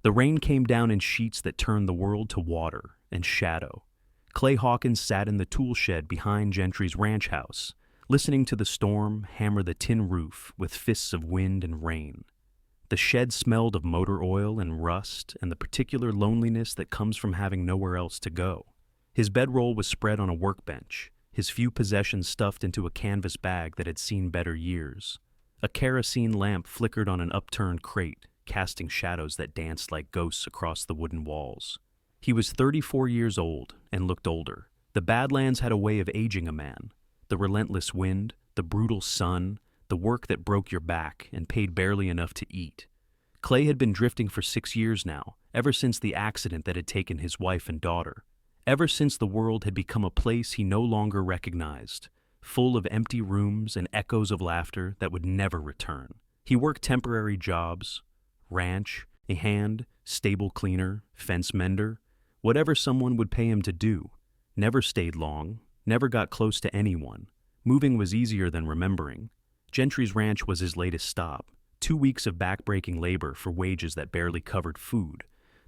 The rain came down in sheets that turned the world to water and shadow. Clay Hawkins sat in the tool shed behind Gentry's ranch house, listening to the storm hammer the tin roof with fists of wind and rain. The shed smelled of motor oil and rust and the particular loneliness that comes from having nowhere else to go. His bedroll was spread on a workbench, his few possessions stuffed into a canvas bag that had seen better years. A kerosene lamp flickered on an upturned crate, casting shadows that danced like ghosts across the wooden walls. He was 34 years old and looked older. The Badlands had a way of aging a man. The relentless wind, the brutal sun, the work that broke your back and paid barely enough to eat. Clay had been drifting for 6 years now, ever since the accident that had taken his wife and daughter. Ever since the world had become a place he no longer recognized, full of empty rooms and echoes of laughter that would never return. He worked temporary jobs, ranch, a hand, stable cleaner, fence mender, whatever someone would pay him to do. Never stayed long, never got close to anyone. Moving was easier than remembering. Gentry's ranch was his latest stop. 2 weeks of backbreaking labor for wages that barely covered food.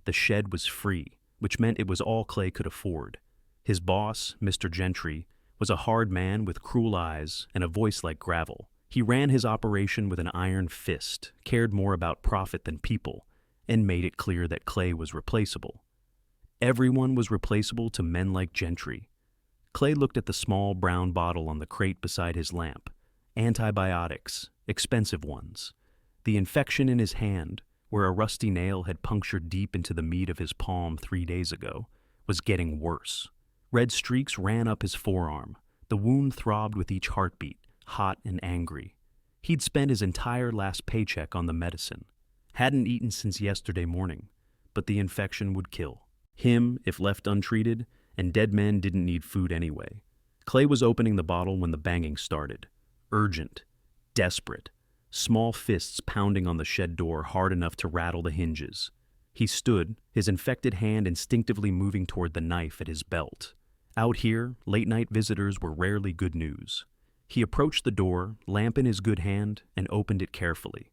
The shed was free, which meant it was all Clay could afford. His boss, Mr. Gentry, was a hard man with cruel eyes and a voice like gravel. He ran his operation with an iron fist, cared more about profit than people, and made it clear that Clay was replaceable. Everyone was replaceable to men like Gentry. Clay looked at the small brown bottle on the crate beside his lamp. Antibiotics, expensive ones. The infection in his hand, where a rusty nail had punctured deep into the meat of his palm 3 days ago, was getting worse. Red streaks ran up his forearm. The wound throbbed with each heartbeat, hot and angry. He'd spent his entire last paycheck on the medicine. Hadn't eaten since yesterday morning, but the infection would kill him if left untreated, and dead men didn't need food anyway. Clay was opening the bottle when the banging started. Urgent, desperate, small fists pounding on the shed door hard enough to rattle the hinges. He stood, his infected hand instinctively moving toward the knife at his belt. Out here, late-night visitors were rarely good news. He approached the door, lamp in his good hand, and opened it carefully.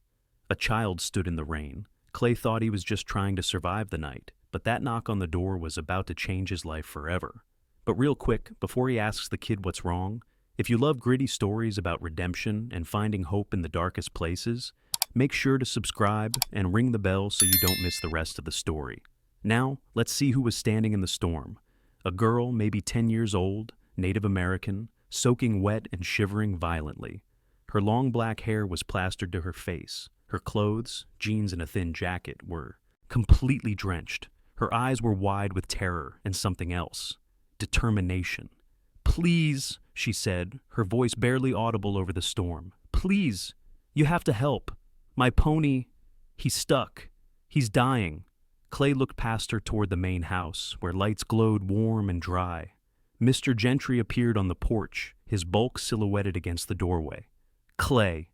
A child stood in the rain. Clay thought he was just trying to survive the night, but that knock on the door was about to change his life forever. But real quick, before he asks the kid what's wrong, if you love gritty stories about redemption and finding hope in the darkest places, make sure to subscribe and ring the bell so you don't miss the rest of the story. Now, let's see who was standing in the storm. A girl, maybe 10 years old, Native American, soaking wet and shivering violently. Her long black hair was plastered to her face. Her clothes, jeans and a thin jacket, were completely drenched. Her eyes were wide with terror and something else. Determination. "Please," she said, her voice barely audible over the storm. "Please, you have to help. My pony, he's stuck. He's dying." Clay looked past her toward the main house, where lights glowed warm and dry. Mr. Gentry appeared on the porch, his bulk silhouetted against the doorway. "Clay."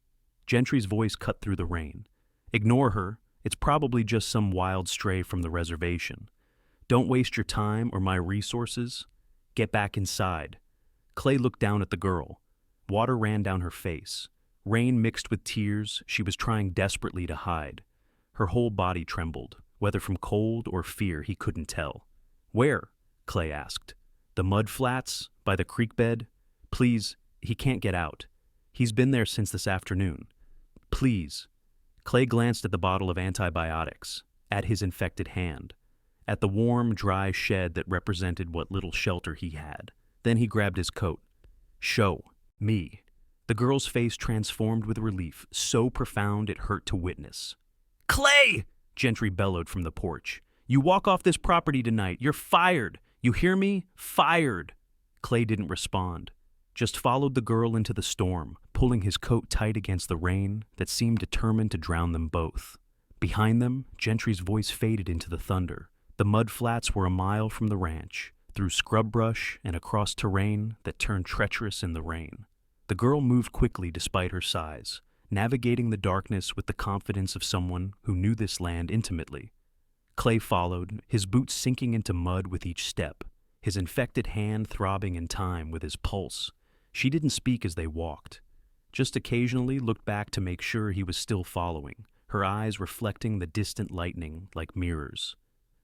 Gentry's voice cut through the rain. "Ignore her. It's probably just some wild stray from the reservation. Don't waste your time or my resources. Get back inside." Clay looked down at the girl. Water ran down her face. Rain mixed with tears she was trying desperately to hide. Her whole body trembled, whether from cold or fear he couldn't tell. "Where?" Clay asked. "The mud flats? By the creek bed? Please, he can't get out. He's been there since this afternoon. Please." Clay glanced at the bottle of antibiotics, at his infected hand, at the warm, dry shed that represented what little shelter he had. Then he grabbed his coat. "Show me." The girl's face transformed with relief, so profound it hurt to witness. "Clay!" Gentry bellowed from the porch. "You walk off this property tonight. You're fired. You hear me? Fired." Clay didn't respond, just followed the girl into the storm, pulling his coat tight against the rain that seemed determined to drown them both. Behind them, Gentry's voice faded into the thunder. The mud flats were a mile from the ranch, through scrub brush and across terrain that turned treacherous in the rain. The girl moved quickly despite her size, navigating the darkness with the confidence of someone who knew this land intimately. Clay followed, his boots sinking into mud with each step, his infected hand throbbing in time with his pulse. She didn't speak as they walked, just occasionally looked back to make sure he was still following, her eyes reflecting the distant lightning like mirrors.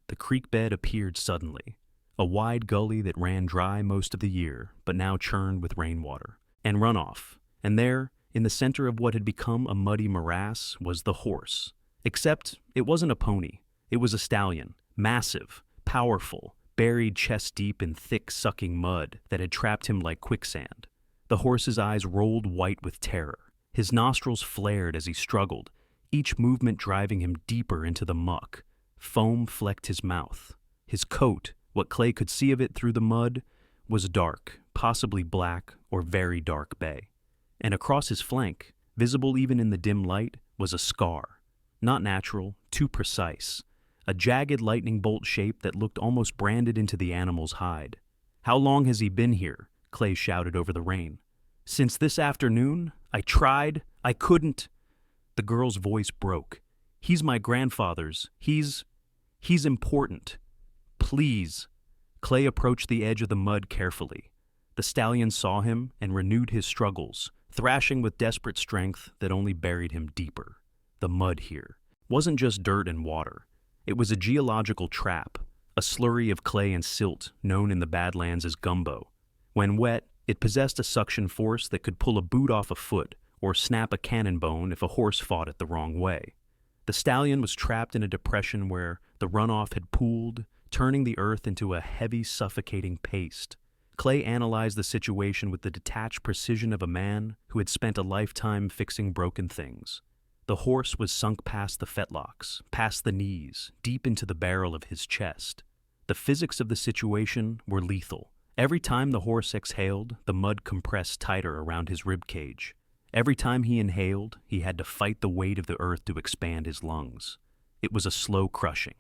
The creek bed appeared suddenly, a wide gully that ran dry most of the year, but now churned with rainwater and runoff. And there, in the center of what had become a muddy morass, was the horse. Except it wasn't a pony. It was a stallion, massive, powerful, buried chest-deep in thick, sucking mud that had trapped him like quicksand. The horse's eyes rolled white with terror. His nostrils flared as he struggled, each movement driving him deeper into the muck. Foam flecked his mouth. His coat, what Clay could see of it through the mud, was dark, possibly black or very dark bay. And across his flank, visible even in the dim light, was a scar. Not natural, too precise. A jagged lightning bolt shape that looked almost branded into the animal's hide. "How long has he been here?" Clay shouted over the rain. "Since this afternoon? I tried. I couldn't." The girl's voice broke. "He's my grandfather's. He's important. Please." Clay approached the edge of the mud carefully. The stallion saw him and renewed his struggles, thrashing with desperate strength that only buried him deeper. The mud here wasn't just dirt and water. It was a geological trap, a slurry of clay and silt known in the badlands as gumbo. When wet, it possessed a suction force that could pull a boot off a foot or snap a cannon bone if a horse fought it the wrong way. The stallion was trapped in a depression where the runoff had pooled, turning the earth into a heavy, suffocating paste. Clay analyzed the situation with the detached precision of a man who had spent a lifetime fixing broken things. The horse was sunk past the fetlocks, past the knees, deep into the barrel of his chest. The physics of the situation were lethal. Every time the horse exhaled, the mud compressed tighter around his rib cage. Every time he inhaled, he had to fight the weight of the earth to expand his lungs. It was a slow crushing.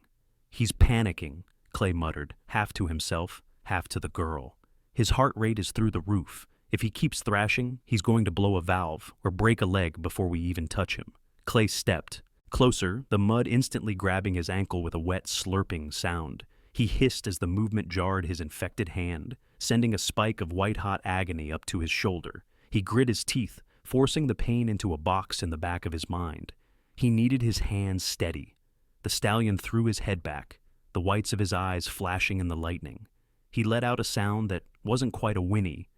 "He's panicking," Clay muttered, half to himself, half to the girl. "His heart rate is through the roof. If he keeps thrashing, he's going to blow a valve or break a leg before we even touch him." Clay stepped. Closer, the mud instantly grabbing his ankle with a wet, slurping sound. He hissed as the movement jarred his infected hand, sending a spike of white-hot agony up to his shoulder. He grit his teeth, forcing the pain into a box in the back of his mind. He needed his hands steady. The stallion threw his head back, the whites of his eyes flashing in the lightning. He let out a sound that wasn't quite a whinny.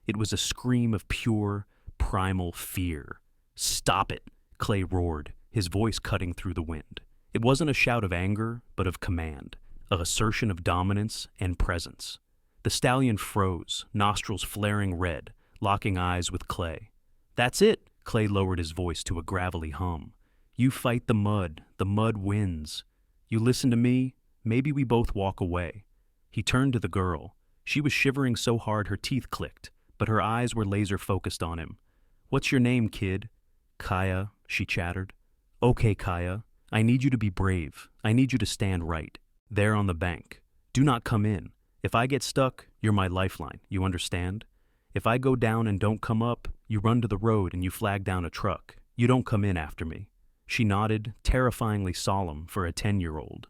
It was a scream of pure, primal fear. "Stop it!" Clay roared, his voice cutting through the wind. It wasn't a shout of anger, but of command, of assertion of dominance and presence. The stallion froze, nostrils flaring red, locking eyes with Clay. "That's it!" Clay lowered his voice to a gravelly hum. "You fight the mud wins. You listen to me, maybe we both walk away." He turned to the girl. She was shivering so hard her teeth clicked, but her eyes were laser-focused on him. "What's your name, kid?" "Kaya," she chattered. "Okay, Kaya. I need you to be brave. I need you to stand right. There on the bank. Do not come in. If I get stuck, you're my lifeline, you understand? If I go down and don't come up, you run to the road and you flag down a truck. You don't come in after me." She nodded, terrifyingly solemn for a 10-year-old.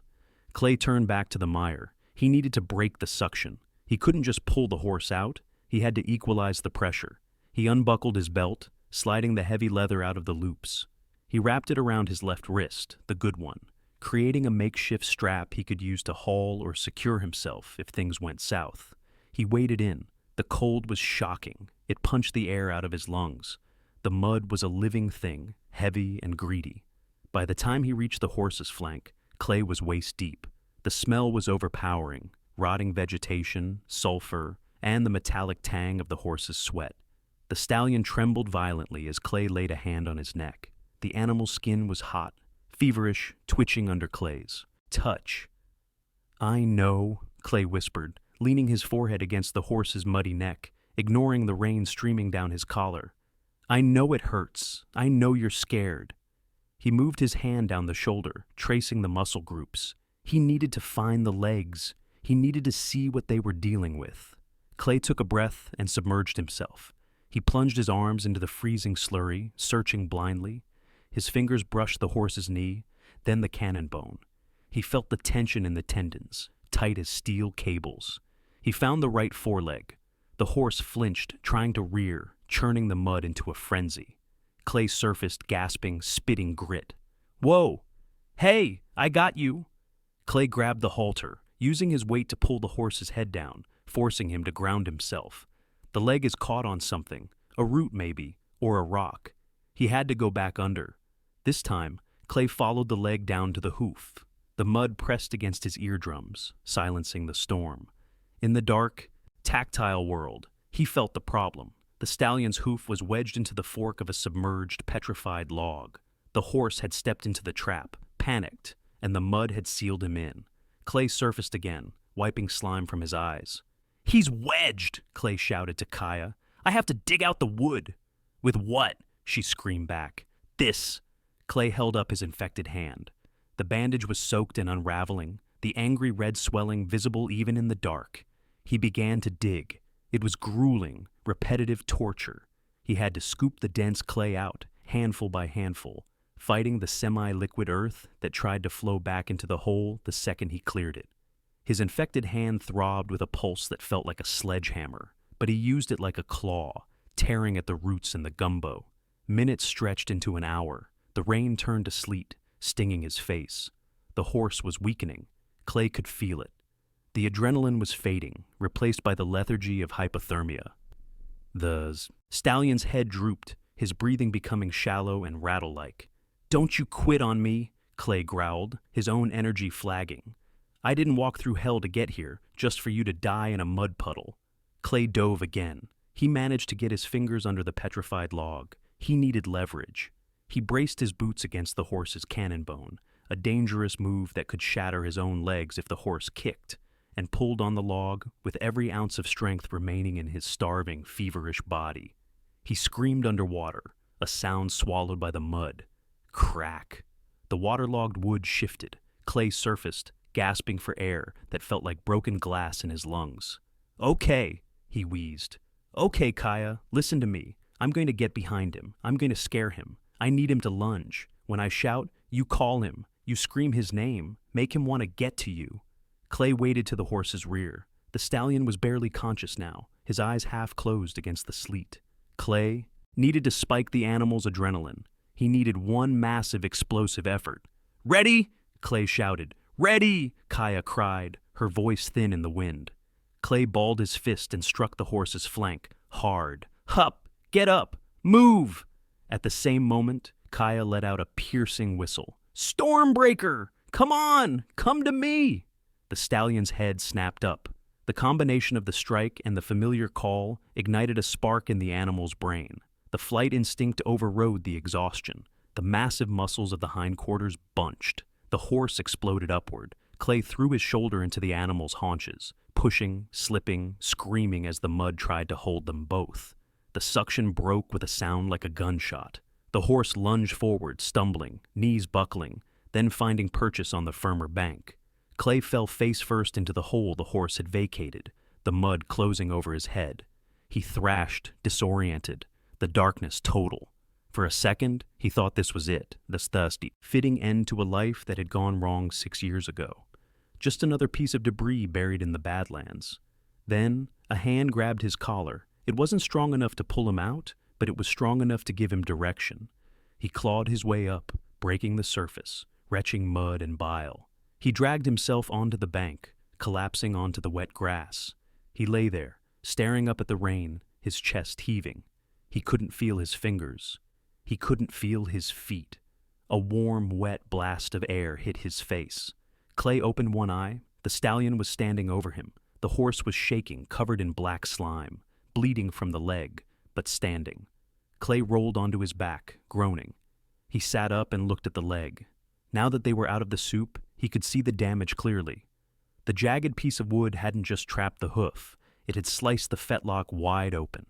Clay turned back to the mire. He needed to break the suction. He couldn't just pull the horse out. He had to equalize the pressure. He unbuckled his belt, sliding the heavy leather out of the loops. He wrapped it around his left wrist, the good one, creating a makeshift strap he could use to haul or secure himself if things went south. He waded in. The cold was shocking. It punched the air out of his lungs. The mud was a living thing, heavy and greedy. By the time he reached the horse's flank, Clay was waist deep. The smell was overpowering, rotting vegetation, sulfur, and the metallic tang of the horse's sweat. The stallion trembled violently as Clay laid a hand on his neck. The animal's skin was hot, feverish, twitching under Clay's. "Touch." "I know," Clay whispered, leaning his forehead against the horse's muddy neck, ignoring the rain streaming down his collar. "I know it hurts. I know you're scared." He moved his hand down the shoulder, tracing the muscle groups. He needed to find the legs. He needed to see what they were dealing with. Clay took a breath and submerged himself. He plunged his arms into the freezing slurry, searching blindly. His fingers brushed the horse's knee, then the cannon bone. He felt the tension in the tendons, tight as steel cables. He found the right foreleg. The horse flinched, trying to rear, churning the mud into a frenzy. Clay surfaced, gasping, spitting grit. Whoa! Hey, I got you! Clay grabbed the halter, using his weight to pull the horse's head down, forcing him to ground himself. The leg is caught on something, a root maybe, or a rock. He had to go back under. This time, Clay followed the leg down to the hoof. The mud pressed against his eardrums, silencing the storm. In the dark, tactile world, he felt the problem. The stallion's hoof was wedged into the fork of a submerged, petrified log. The horse had stepped into the trap, panicked, and the mud had sealed him in. Clay surfaced again, wiping slime from his eyes. "He's wedged!" Clay shouted to Kaya. "I have to dig out the wood." "With what?" she screamed back. "This." Clay held up his infected hand. The bandage was soaked and unraveling, the angry red swelling visible even in the dark. He began to dig. It was grueling, repetitive torture. He had to scoop the dense clay out, handful by handful, fighting the semi-liquid earth that tried to flow back into the hole the second he cleared it. His infected hand throbbed with a pulse that felt like a sledgehammer, but he used it like a claw, tearing at the roots and the gumbo. Minutes stretched into an hour. The rain turned to sleet, stinging his face. The horse was weakening. Clay could feel it. The adrenaline was fading, replaced by the lethargy of hypothermia. The stallion's head drooped, his breathing becoming shallow and rattle-like. "Don't you quit on me," Clay growled, his own energy flagging. "I didn't walk through hell to get here, just for you to die in a mud puddle." Clay dove again. He managed to get his fingers under the petrified log. He needed leverage. He braced his boots against the horse's cannon bone, a dangerous move that could shatter his own legs if the horse kicked, and pulled on the log with every ounce of strength remaining in his starving, feverish body. He screamed underwater, a sound swallowed by the mud. Crack. The waterlogged wood shifted. Clay surfaced, gasping for air that felt like broken glass in his lungs. "Okay," he wheezed. "Okay, Kaya, listen to me. I'm going to get behind him. I'm going to scare him. I need him to lunge. When I shout, you call him. You scream his name. Make him want to get to you." Clay waded to the horse's rear. The stallion was barely conscious now, his eyes half closed against the sleet. Clay needed to spike the animal's adrenaline. He needed one massive explosive effort. "Ready?" Clay shouted. "Ready!" Kaya cried, her voice thin in the wind. Clay balled his fist and struck the horse's flank, hard. "Hup! Get up! Move!" At the same moment, Kaya let out a piercing whistle. "Stormbreaker! Come on! Come to me!" The stallion's head snapped up. The combination of the strike and the familiar call ignited a spark in the animal's brain. The flight instinct overrode the exhaustion. The massive muscles of the hindquarters bunched. The horse exploded upward. Clay threw his shoulder into the animal's haunches, pushing, slipping, screaming as the mud tried to hold them both. The suction broke with a sound like a gunshot. The horse lunged forward, stumbling, knees buckling, then finding purchase on the firmer bank. Clay fell face first into the hole the horse had vacated, the mud closing over his head. He thrashed, disoriented, the darkness total. For a second, he thought this was it, this thirsty, fitting end to a life that had gone wrong 6 years ago. Just another piece of debris buried in the badlands. Then, a hand grabbed his collar. It wasn't strong enough to pull him out, but it was strong enough to give him direction. He clawed his way up, breaking the surface, retching mud and bile. He dragged himself onto the bank, collapsing onto the wet grass. He lay there, staring up at the rain, his chest heaving. He couldn't feel his fingers. He couldn't feel his feet. A warm, wet blast of air hit his face. Clay opened one eye. The stallion was standing over him. The horse was shaking, covered in black slime, bleeding from the leg, but standing. Clay rolled onto his back, groaning. He sat up and looked at the leg. Now that they were out of the soup, he could see the damage clearly. The jagged piece of wood hadn't just trapped the hoof, it had sliced the fetlock wide open.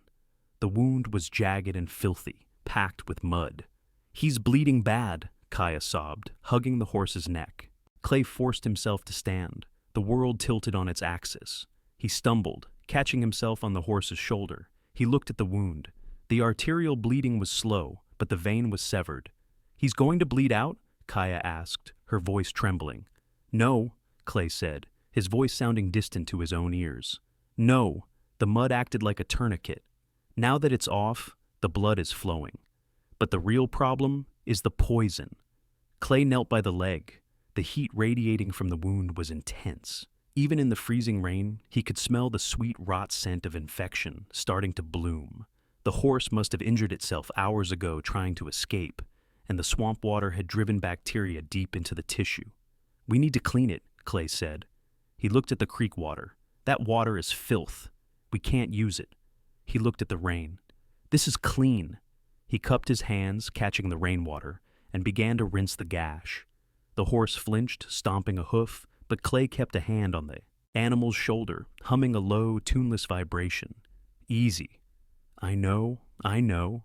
The wound was jagged and filthy, packed with mud. "He's bleeding bad," Kaya sobbed, hugging the horse's neck. Clay forced himself to stand. The world tilted on its axis. He stumbled, catching himself on the horse's shoulder. He looked at the wound. The arterial bleeding was slow, but the vein was severed. "He's going to bleed out?" Kaya asked, her voice trembling. "No," Clay said, his voice sounding distant to his own ears. "No, the mud acted like a tourniquet. Now that it's off, the blood is flowing. But the real problem is the poison." Clay knelt by the leg. The heat radiating from the wound was intense. Even in the freezing rain, he could smell the sweet rot scent of infection starting to bloom. The horse must have injured itself hours ago trying to escape, and the swamp water had driven bacteria deep into the tissue. "We need to clean it," Clay said. He looked at the creek water. "That water is filth. We can't use it." He looked at the rain. "This is clean." He cupped his hands, catching the rainwater, and began to rinse the gash. The horse flinched, stomping a hoof, but Clay kept a hand on the animal's shoulder, humming a low, tuneless vibration. "Easy." I know.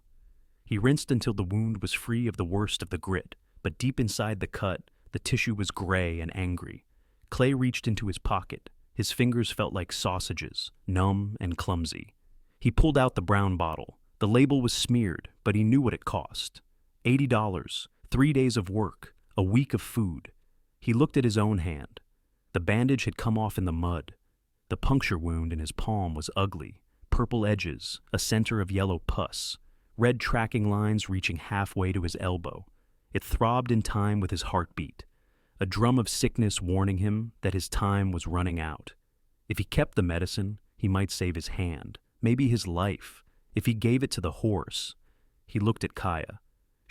He rinsed until the wound was free of the worst of the grit, but deep inside the cut, the tissue was gray and angry. Clay reached into his pocket. His fingers felt like sausages, numb and clumsy. He pulled out the brown bottle. The label was smeared, but he knew what it cost. $80, 3 days of work, a week of food. He looked at his own hand. The bandage had come off in the mud. The puncture wound in his palm was ugly. Purple edges, a center of yellow pus, red tracking lines reaching halfway to his elbow. It throbbed in time with his heartbeat, a drum of sickness warning him that his time was running out. If he kept the medicine, he might save his hand, maybe his life. If he gave it to the horse. He looked at Kaya.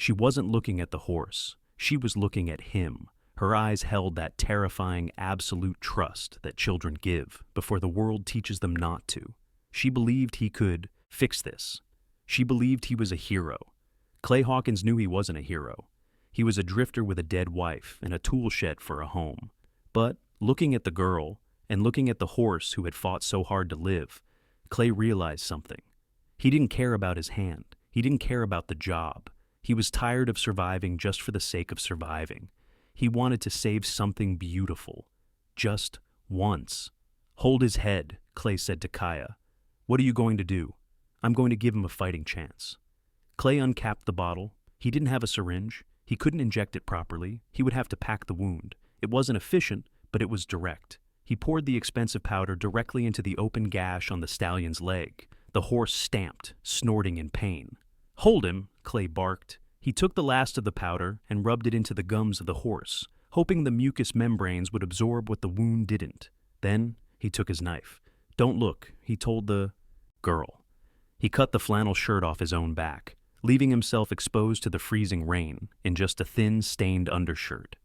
She wasn't looking at the horse. She was looking at him. Her eyes held that terrifying absolute trust that children give before the world teaches them not to. She believed he could fix this. She believed he was a hero. Clay Hawkins knew he wasn't a hero. He was a drifter with a dead wife and a tool shed for a home. But looking at the girl and looking at the horse who had fought so hard to live, Clay realized something. He didn't care about his hand. He didn't care about the job. He was tired of surviving just for the sake of surviving. He wanted to save something beautiful. Just once. "Hold his head," Clay said to Kaya. "What are you going to do?" "I'm going to give him a fighting chance." Clay uncapped the bottle. He didn't have a syringe. He couldn't inject it properly. He would have to pack the wound. It wasn't efficient, but it was direct. He poured the expensive powder directly into the open gash on the stallion's leg. The horse stamped, snorting in pain. "Hold him," Clay barked. He took the last of the powder and rubbed it into the gums of the horse, hoping the mucous membranes would absorb what the wound didn't. Then he took his knife. "Don't look," he told the girl. He cut the flannel shirt off his own back, leaving himself exposed to the freezing rain in just a thin, stained undershirt.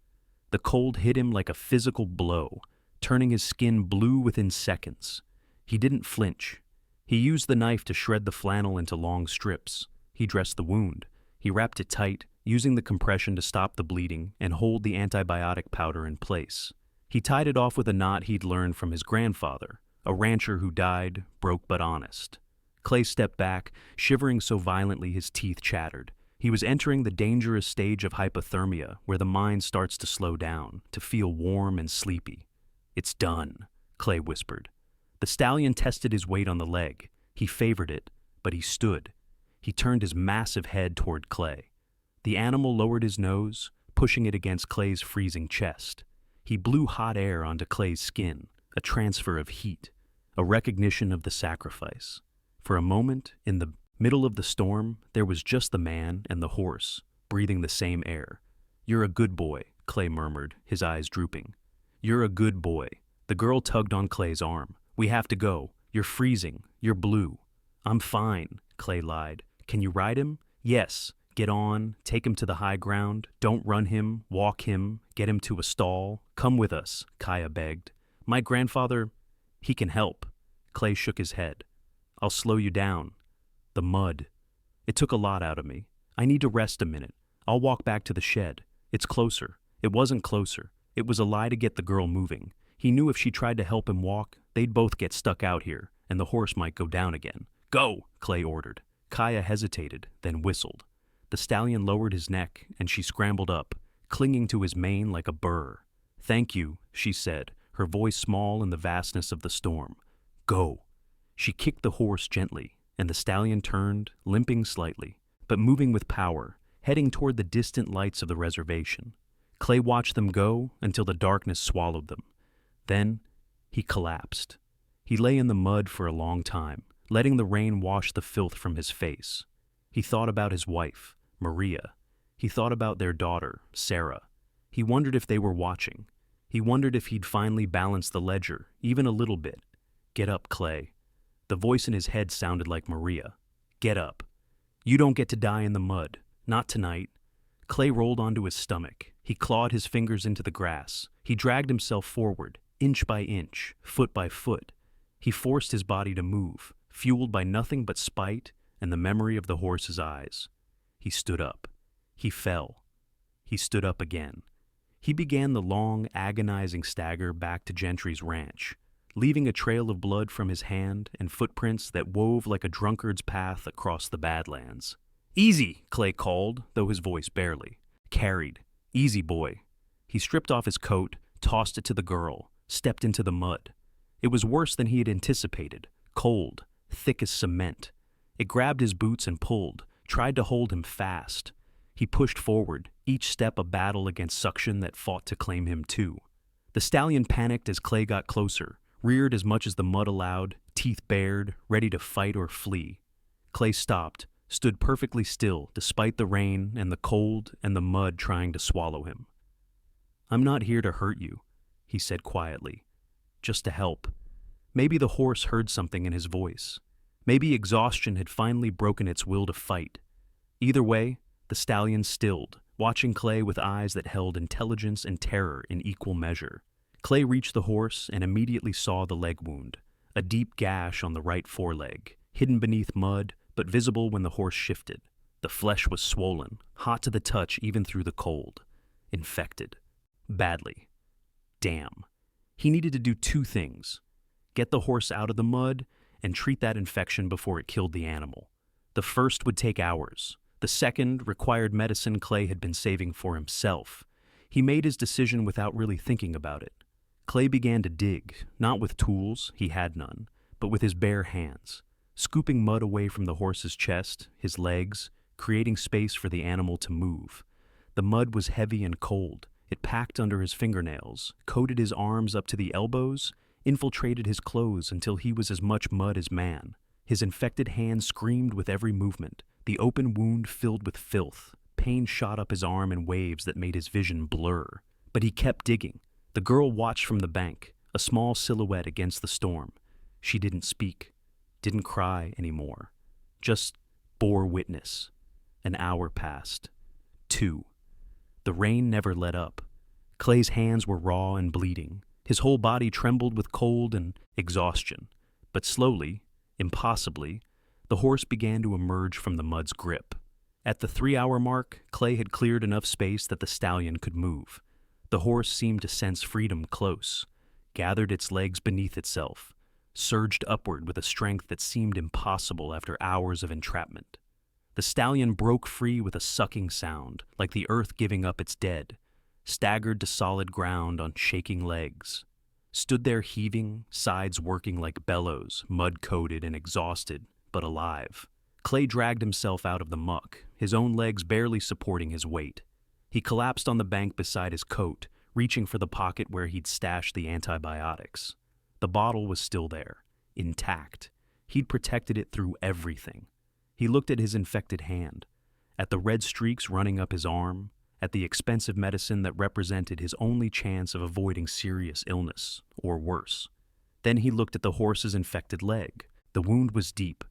The cold hit him like a physical blow, turning his skin blue within seconds. He didn't flinch. He used the knife to shred the flannel into long strips. He dressed the wound. He wrapped it tight, using the compression to stop the bleeding and hold the antibiotic powder in place. He tied it off with a knot he'd learned from his grandfather, a rancher who died, broke but honest. Clay stepped back, shivering so violently his teeth chattered. He was entering the dangerous stage of hypothermia, where the mind starts to slow down, to feel warm and sleepy. "It's done," Clay whispered. The stallion tested his weight on the leg. He favored it, but he stood. He turned his massive head toward Clay. The animal lowered his nose, pushing it against Clay's freezing chest. He blew hot air onto Clay's skin, a transfer of heat, a recognition of the sacrifice. For a moment, in the middle of the storm, there was just the man and the horse, breathing the same air. "You're a good boy," Clay murmured, his eyes drooping. "You're a good boy." The girl tugged on Clay's arm. "We have to go. You're freezing. You're blue." "I'm fine," Clay lied. "Can you ride him?" "Yes. Get on, take him to the high ground. Don't run him, walk him, get him to a stall. Come with us," Kaya begged. "My grandfather, he can help." Clay shook his head. "I'll slow you down." The mud. It took a lot out of me. I need to rest a minute. I'll walk back to the shed. It's closer. It wasn't closer. It was a lie to get the girl moving. He knew if she tried to help him walk, they'd both get stuck out here, and the horse might go down again. "Go," Clay ordered. Kaya hesitated, then whistled. The stallion lowered his neck, and she scrambled up, clinging to his mane like a burr. "Thank you," she said, her voice small in the vastness of the storm. "Go." She kicked the horse gently, and the stallion turned, limping slightly, but moving with power, heading toward the distant lights of the reservation. Clay watched them go until the darkness swallowed them. Then he collapsed. He lay in the mud for a long time, letting the rain wash the filth from his face. He thought about his wife, Maria. He thought about their daughter, Sarah. He wondered if they were watching. He wondered if he'd finally balance the ledger, even a little bit. Get up, Clay. The voice in his head sounded like Maria. Get up. You don't get to die in the mud. Not tonight. Clay rolled onto his stomach. He clawed his fingers into the grass. He dragged himself forward, inch by inch, foot by foot. He forced his body to move, fueled by nothing but spite and the memory of the horse's eyes. He stood up. He fell. He stood up again. He began the long, agonizing stagger back to Gentry's ranch, leaving a trail of blood from his hand and footprints that wove like a drunkard's path across the badlands. Easy, Clay called, though his voice barely. Carried. Easy, boy. He stripped off his coat, tossed it to the girl, stepped into the mud. It was worse than he had anticipated, cold, thick as cement. It grabbed his boots and pulled, tried to hold him fast. He pushed forward, each step a battle against suction that fought to claim him too. The stallion panicked as Clay got closer, reared as much as the mud allowed, teeth bared, ready to fight or flee. Clay stopped, stood perfectly still despite the rain and the cold and the mud trying to swallow him. I'm not here to hurt you, he said quietly, just to help. Maybe the horse heard something in his voice. Maybe exhaustion had finally broken its will to fight. Either way, the stallion stilled, watching Clay with eyes that held intelligence and terror in equal measure. Clay reached the horse and immediately saw the leg wound, a deep gash on the right foreleg, hidden beneath mud, but visible when the horse shifted. The flesh was swollen, hot to the touch even through the cold. Infected. Badly. Damn. He needed to do two things. Get the horse out of the mud and treat that infection before it killed the animal. The first would take hours. The second required medicine Clay had been saving for himself. He made his decision without really thinking about it. Clay began to dig, not with tools, he had none, but with his bare hands, scooping mud away from the horse's chest, his legs, creating space for the animal to move. The mud was heavy and cold. It packed under his fingernails, coated his arms up to the elbows, infiltrated his clothes until he was as much mud as man. His infected hand screamed with every movement, the open wound filled with filth. Pain shot up his arm in waves that made his vision blur. But he kept digging. The girl watched from the bank, a small silhouette against the storm. She didn't speak, didn't cry anymore, just bore witness. An hour passed. 2. The rain never let up. Clay's hands were raw and bleeding. His whole body trembled with cold and exhaustion. But slowly, impossibly, the horse began to emerge from the mud's grip. At the 3-hour mark, Clay had cleared enough space that the stallion could move. The horse seemed to sense freedom close, gathered its legs beneath itself, surged upward with a strength that seemed impossible after hours of entrapment. The stallion broke free with a sucking sound, like the earth giving up its dead, staggered to solid ground on shaking legs, stood there heaving, sides working like bellows, mud-coated and exhausted, but alive. Clay dragged himself out of the muck, his own legs barely supporting his weight. He collapsed on the bank beside his coat, reaching for the pocket where he'd stashed the antibiotics. The bottle was still there, intact. He'd protected it through everything. He looked at his infected hand, at the red streaks running up his arm, at the expensive medicine that represented his only chance of avoiding serious illness, or worse. Then he looked at the horse's infected leg. The wound was deep.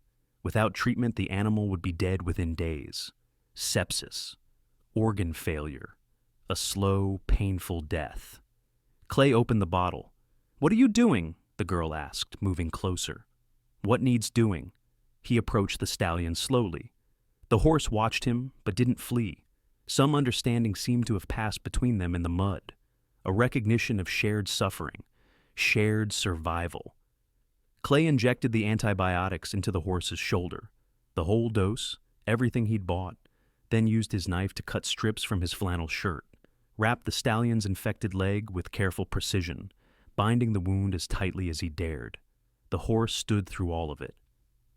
Without treatment, the animal would be dead within days. Sepsis. Organ failure. A slow, painful death. Clay opened the bottle. "What are you doing?" the girl asked, moving closer. "What needs doing?" He approached the stallion slowly. The horse watched him, but didn't flee. Some understanding seemed to have passed between them in the mud. A recognition of shared suffering, shared survival. Clay injected the antibiotics into the horse's shoulder. The whole dose, everything he'd bought, then used his knife to cut strips from his flannel shirt, wrapped the stallion's infected leg with careful precision, binding the wound as tightly as he dared. The horse stood through all of it.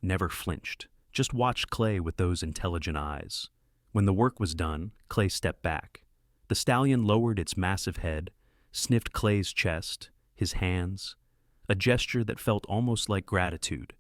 Never flinched, just watched Clay with those intelligent eyes. When the work was done, Clay stepped back. The stallion lowered its massive head, sniffed Clay's chest, his hands, a gesture that felt almost like gratitude.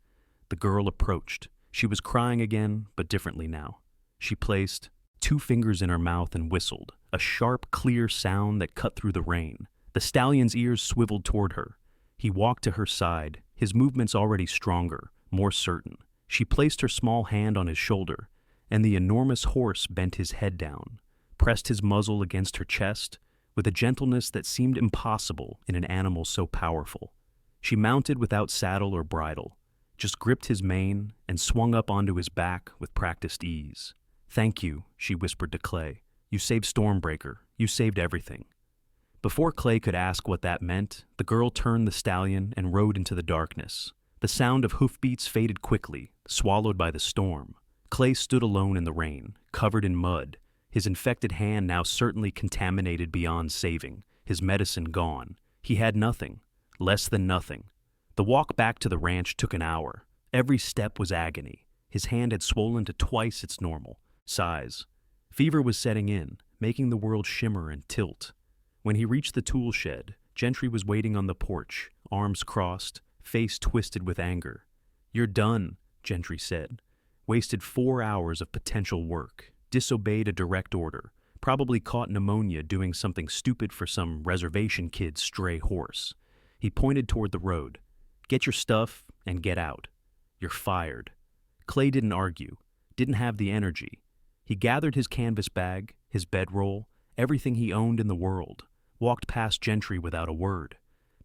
The girl approached. She was crying again, but differently now. She placed 2 fingers in her mouth and whistled, a sharp, clear sound that cut through the rain. The stallion's ears swiveled toward her. He walked to her side, his movements already stronger, more certain. She placed her small hand on his shoulder, and the enormous horse bent his head down, pressed his muzzle against her chest, with a gentleness that seemed impossible in an animal so powerful. She mounted without saddle or bridle, just gripped his mane and swung up onto his back with practiced ease. "Thank you," she whispered to Clay. "You saved Stormbreaker. You saved everything." Before Clay could ask what that meant, the girl turned the stallion and rode into the darkness. The sound of hoofbeats faded quickly, swallowed by the storm. Clay stood alone in the rain, covered in mud, his infected hand now certainly contaminated beyond saving, his medicine gone. He had nothing, less than nothing. The walk back to the ranch took an hour. Every step was agony. His hand had swollen to twice its normal size. Fever was setting in, making the world shimmer and tilt. When he reached the tool shed, Gentry was waiting on the porch, arms crossed, face twisted with anger. "You're done," Gentry said. "Wasted 4 hours of potential work, disobeyed a direct order, probably caught pneumonia doing something stupid for some reservation kid's stray horse." He pointed toward the road. "Get your stuff and get out. You're fired." Clay didn't argue, didn't have the energy. He gathered his canvas bag, his bedroll, everything he owned in the world, walked past Gentry without a word.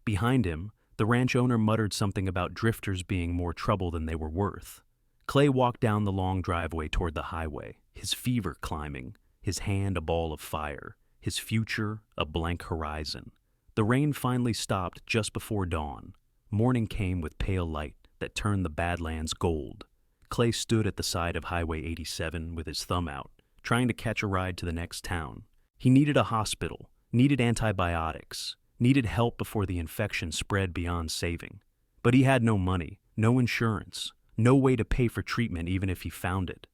Behind him, the ranch owner muttered something about drifters being more trouble than they were worth. Clay walked down the long driveway toward the highway, his fever climbing, his hand a ball of fire, his future a blank horizon. The rain finally stopped just before dawn. Morning came with pale light that turned the badlands gold. Clay stood at the side of Highway 87 with his thumb out, trying to catch a ride to the next town. He needed a hospital, needed antibiotics, needed help before the infection spread beyond saving. But he had no money, no insurance, no way to pay for treatment even if he found it.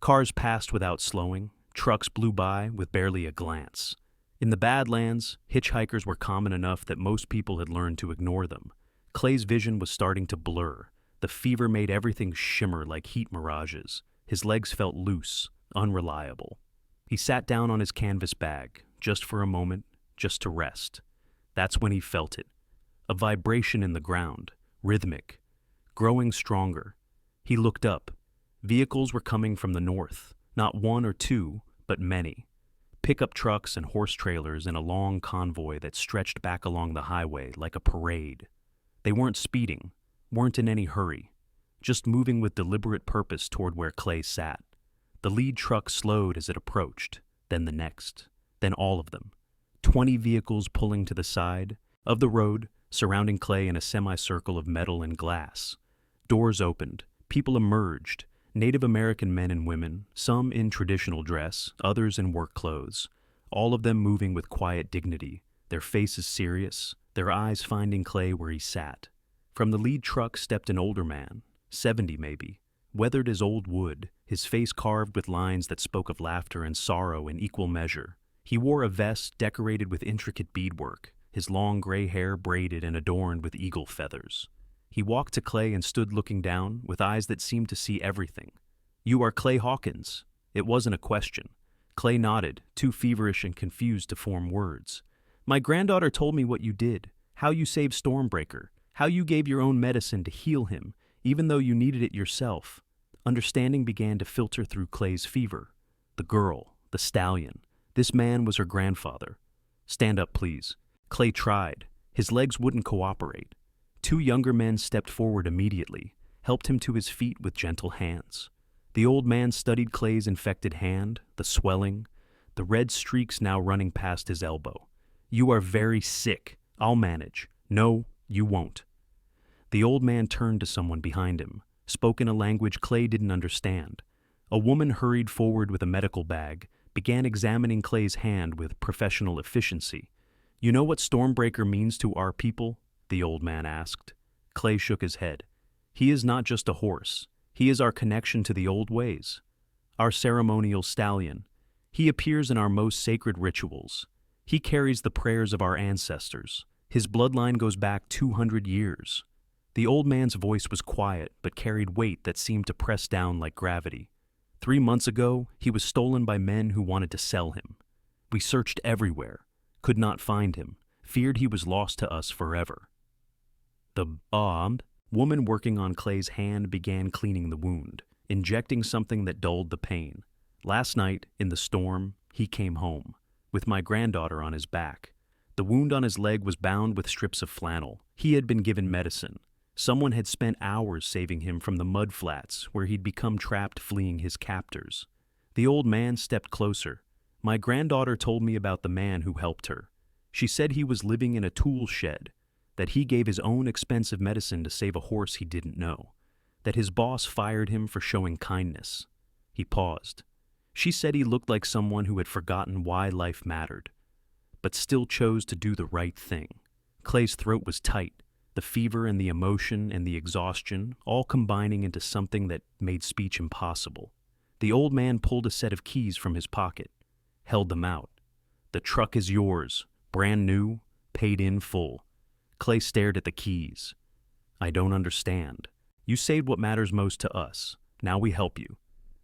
Cars passed without slowing, trucks blew by with barely a glance. In the Badlands, hitchhikers were common enough that most people had learned to ignore them. Clay's vision was starting to blur. The fever made everything shimmer like heat mirages. His legs felt loose, unreliable. He sat down on his canvas bag, just for a moment, just to rest. That's when he felt it. A vibration in the ground, rhythmic, growing stronger. He looked up. Vehicles were coming from the north, not one or two, but many. Pickup trucks and horse trailers in a long convoy that stretched back along the highway like a parade. They weren't speeding, weren't in any hurry, just moving with deliberate purpose toward where Clay sat. The lead truck slowed as it approached, then the next, then all of them. 20 vehicles pulling to the side of the road, surrounding Clay in a semicircle of metal and glass. Doors opened, people emerged, Native American men and women, some in traditional dress, others in work clothes, all of them moving with quiet dignity, their faces serious, their eyes finding Clay where he sat. From the lead truck stepped an older man, 70 maybe, weathered as old wood, his face carved with lines that spoke of laughter and sorrow in equal measure. He wore a vest decorated with intricate beadwork, his long gray hair braided and adorned with eagle feathers. He walked to Clay and stood looking down with eyes that seemed to see everything. "You are Clay Hawkins." It wasn't a question. Clay nodded, too feverish and confused to form words. "My granddaughter told me what you did, how you saved Stormbreaker, how you gave your own medicine to heal him, even though you needed it yourself." Understanding began to filter through Clay's fever. The girl, the stallion, this man was her grandfather. "Stand up, please." Clay tried. His legs wouldn't cooperate. 2 younger men stepped forward immediately, helped him to his feet with gentle hands. The old man studied Clay's infected hand, the swelling, the red streaks now running past his elbow. "You are very sick. I'll manage." "No, you won't." The old man turned to someone behind him, spoke in a language Clay didn't understand. A woman hurried forward with a medical bag, began examining Clay's hand with professional efficiency. "You know what Stormbreaker means to our people?" the old man asked. Clay shook his head. "He is not just a horse. He is our connection to the old ways. Our ceremonial stallion. He appears in our most sacred rituals. He carries the prayers of our ancestors. His bloodline goes back 200 years. The old man's voice was quiet, but carried weight that seemed to press down like gravity. 3 months ago, he was stolen by men who wanted to sell him. We searched everywhere, could not find him, feared he was lost to us forever. The woman working on Clay's hand began cleaning the wound, injecting something that dulled the pain. Last night, in the storm, he came home, with my granddaughter on his back. The wound on his leg was bound with strips of flannel. He had been given medicine. Someone had spent hours saving him from the mud flats where he'd become trapped fleeing his captors. The old man stepped closer. My granddaughter told me about the man who helped her. She said he was living in a tool shed, that he gave his own expensive medicine to save a horse he didn't know, that his boss fired him for showing kindness. He paused. She said he looked like someone who had forgotten why life mattered, but still chose to do the right thing. Clay's throat was tight, the fever and the emotion and the exhaustion all combining into something that made speech impossible. The old man pulled a set of keys from his pocket, held them out. "The truck is yours, brand new, paid in full." Clay stared at the keys. "I don't understand. You saved what matters most to us. Now we help you."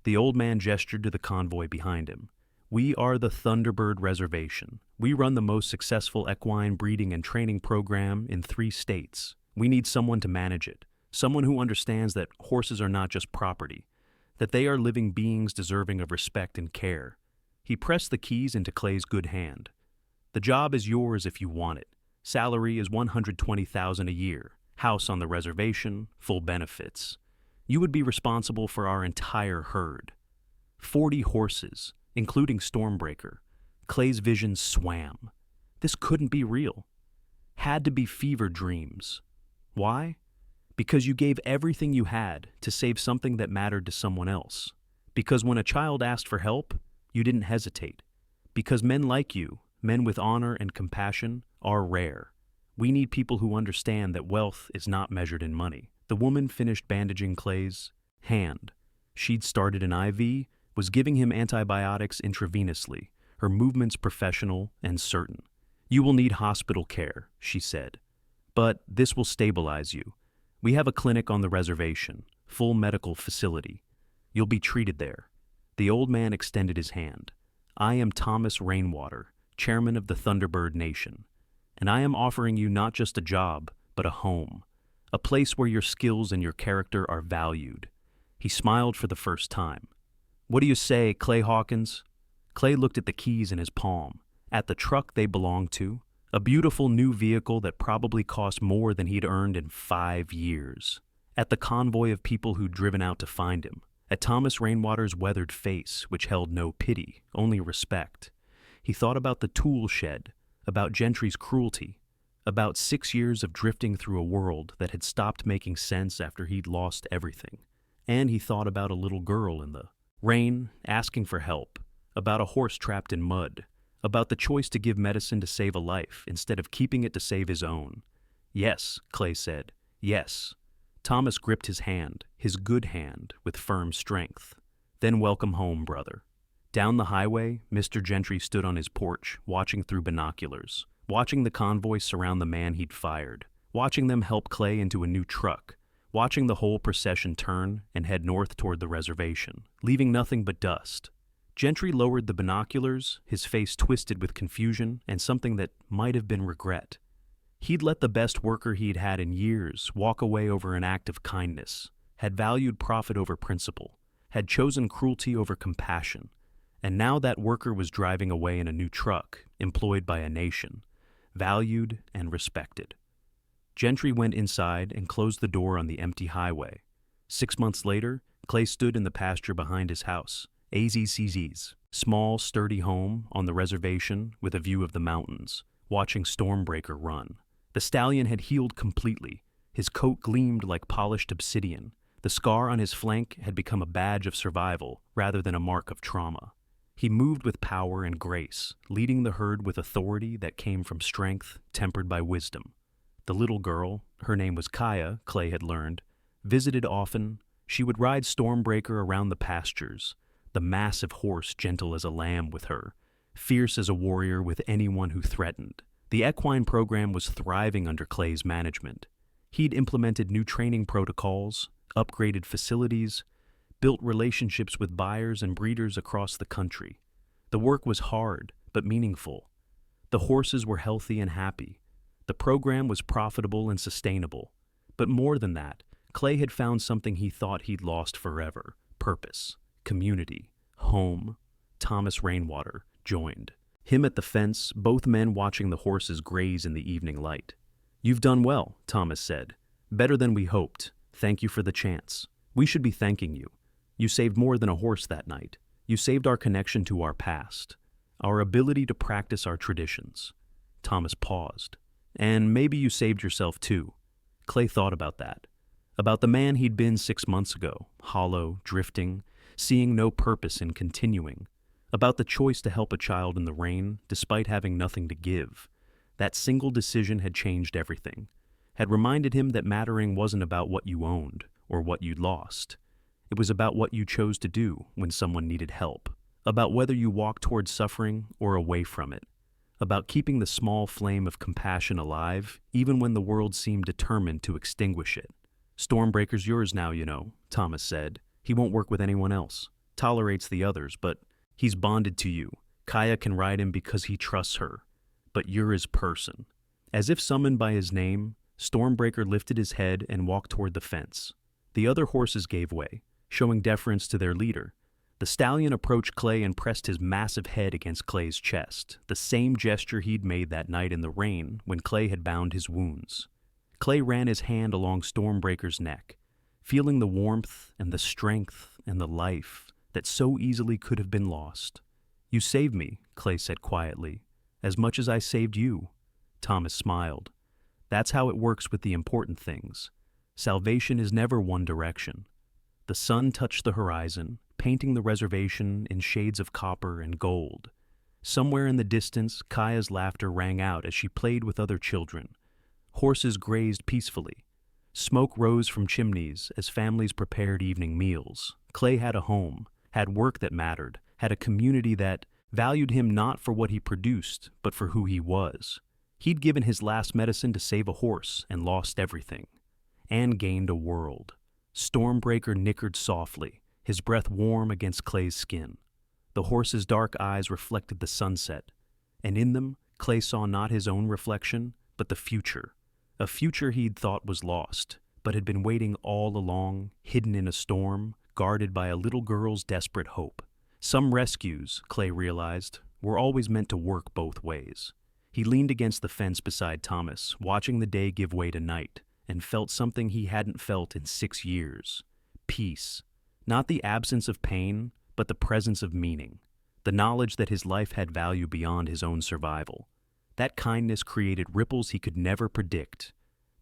The old man gestured to the convoy behind him. "We are the Thunderbird Reservation. We run the most successful equine breeding and training program in 3 states. We need someone to manage it, someone who understands that horses are not just property, that they are living beings deserving of respect and care." He pressed the keys into Clay's good hand. "The job is yours if you want it. Salary is $120,000 a year. House on the reservation, full benefits. You would be responsible for our entire herd. 40 horses, including Stormbreaker." Clay's vision swam. This couldn't be real. Had to be fever dreams. Why? Because you gave everything you had to save something that mattered to someone else. Because when a child asked for help, you didn't hesitate. Because men like you, men with honor and compassion, are rare. We need people who understand that wealth is not measured in money. The woman finished bandaging Clay's hand. She'd started an IV, was giving him antibiotics intravenously, her movements professional and certain. "You will need hospital care," she said. "But this will stabilize you. We have a clinic on the reservation, full medical facility. You'll be treated there." The old man extended his hand. "I am Thomas Rainwater, chairman of the Thunderbird Nation, and I am offering you not just a job, but a home, a place where your skills and your character are valued." He smiled for the first time. "What do you say, Clay Hawkins?" Clay looked at the keys in his palm, at the truck they belonged to, a beautiful new vehicle that probably cost more than he'd earned in 5 years, at the convoy of people who'd driven out to find him, at Thomas Rainwater's weathered face, which held no pity, only respect. He thought about the tool shed, about Gentry's cruelty, about 6 years of drifting through a world that had stopped making sense after he'd lost everything. And he thought about a little girl in the rain asking for help, about a horse trapped in mud, about the choice to give medicine to save a life instead of keeping it to save his own. "Yes," Clay said. "Yes." Thomas gripped his hand, his good hand, with firm strength. "Then welcome home, brother." Down the highway, Mr. Gentry stood on his porch, watching through binoculars, watching the convoy surround the man he'd fired, watching them help Clay into a new truck, watching the whole procession turn and head north toward the reservation, leaving nothing but dust. Gentry lowered the binoculars, his face twisted with confusion and something that might have been regret. He'd let the best worker he'd had in years walk away over an act of kindness, had valued profit over principle, had chosen cruelty over compassion, and now that worker was driving away in a new truck, employed by a nation, valued and respected. Gentry went inside and closed the door on the empty highway. 6 months later, Clay stood in the pasture behind his house, AZCZ's small, sturdy home on the reservation with a view of the mountains, watching Stormbreaker run. The stallion had healed completely. His coat gleamed like polished obsidian. The scar on his flank had become a badge of survival rather than a mark of trauma. He moved with power and grace, leading the herd with authority that came from strength tempered by wisdom. The little girl, her name was Kaya, Clay had learned, visited often. She would ride Stormbreaker around the pastures, the massive horse gentle as a lamb with her, fierce as a warrior with anyone who threatened. The equine program was thriving under Clay's management. He'd implemented new training protocols, upgraded facilities, built relationships with buyers and breeders across the country. The work was hard, but meaningful. The horses were healthy and happy. The program was profitable and sustainable. But more than that, Clay had found something he thought he'd lost forever: purpose, community, home. Thomas Rainwater joined. Him at the fence, both men watching the horses graze in the evening light. "You've done well," Thomas said. "Better than we hoped. Thank you for the chance. We should be thanking you. You saved more than a horse that night. You saved our connection to our past, our ability to practice our traditions." Thomas paused. "And maybe you saved yourself too." Clay thought about that. About the man he'd been 6 months ago, hollow, drifting, seeing no purpose in continuing. About the choice to help a child in the rain, despite having nothing to give. That single decision had changed everything. Had reminded him that mattering wasn't about what you owned or what you'd lost. It was about what you chose to do when someone needed help. About whether you walked towards suffering or away from it. About keeping the small flame of compassion alive, even when the world seemed determined to extinguish it. "Stormbreaker's yours now, you know," Thomas said. "He won't work with anyone else. Tolerates the others, but he's bonded to you. Kaya can ride him because he trusts her. But you're his person." As if summoned by his name, Stormbreaker lifted his head and walked toward the fence. The other horses gave way, showing deference to their leader. The stallion approached Clay and pressed his massive head against Clay's chest, the same gesture he'd made that night in the rain when Clay had bound his wounds. Clay ran his hand along Stormbreaker's neck, feeling the warmth and the strength and the life that so easily could have been lost. "You saved me," Clay said quietly, "as much as I saved you." Thomas smiled. "That's how it works with the important things. Salvation is never one direction." The sun touched the horizon, painting the reservation in shades of copper and gold. Somewhere in the distance, Kaya's laughter rang out as she played with other children. Horses grazed peacefully. Smoke rose from chimneys as families prepared evening meals. Clay had a home, had work that mattered, had a community that valued him not for what he produced, but for who he was. He'd given his last medicine to save a horse and lost everything. And gained a world. Stormbreaker nickered softly, his breath warm against Clay's skin. The horse's dark eyes reflected the sunset, and in them, Clay saw not his own reflection, but the future. A future he'd thought was lost, but had been waiting all along, hidden in a storm, guarded by a little girl's desperate hope. Some rescues, Clay realized, were always meant to work both ways. He leaned against the fence beside Thomas, watching the day give way to night, and felt something he hadn't felt in 6 years. Peace. Not the absence of pain, but the presence of meaning. The knowledge that his life had value beyond his own survival. That kindness created ripples he could never predict.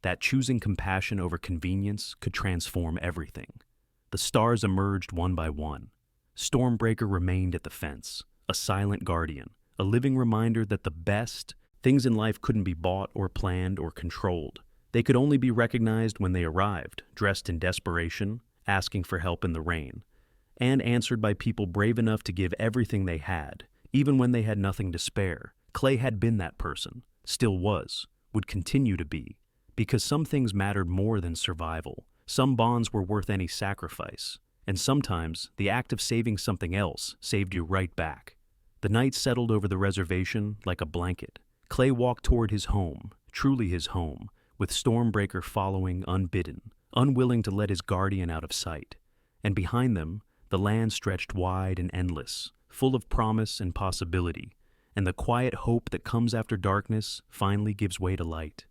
That choosing compassion over convenience could transform everything. The stars emerged one by one. Stormbreaker remained at the fence, a silent guardian, a living reminder that the best things in life couldn't be bought or planned or controlled. They could only be recognized when they arrived, dressed in desperation, asking for help in the rain, and answered by people brave enough to give everything they had, even when they had nothing to spare. Clay had been that person, still was, would continue to be, because some things mattered more than survival. Some bonds were worth any sacrifice, and sometimes the act of saving something else saved you right back. The night settled over the reservation like a blanket. Clay walked toward his home, truly his home, with Stormbreaker following unbidden, unwilling to let his guardian out of sight. And behind them, the land stretched wide and endless, full of promise and possibility, and the quiet hope that comes after darkness finally gives way to light.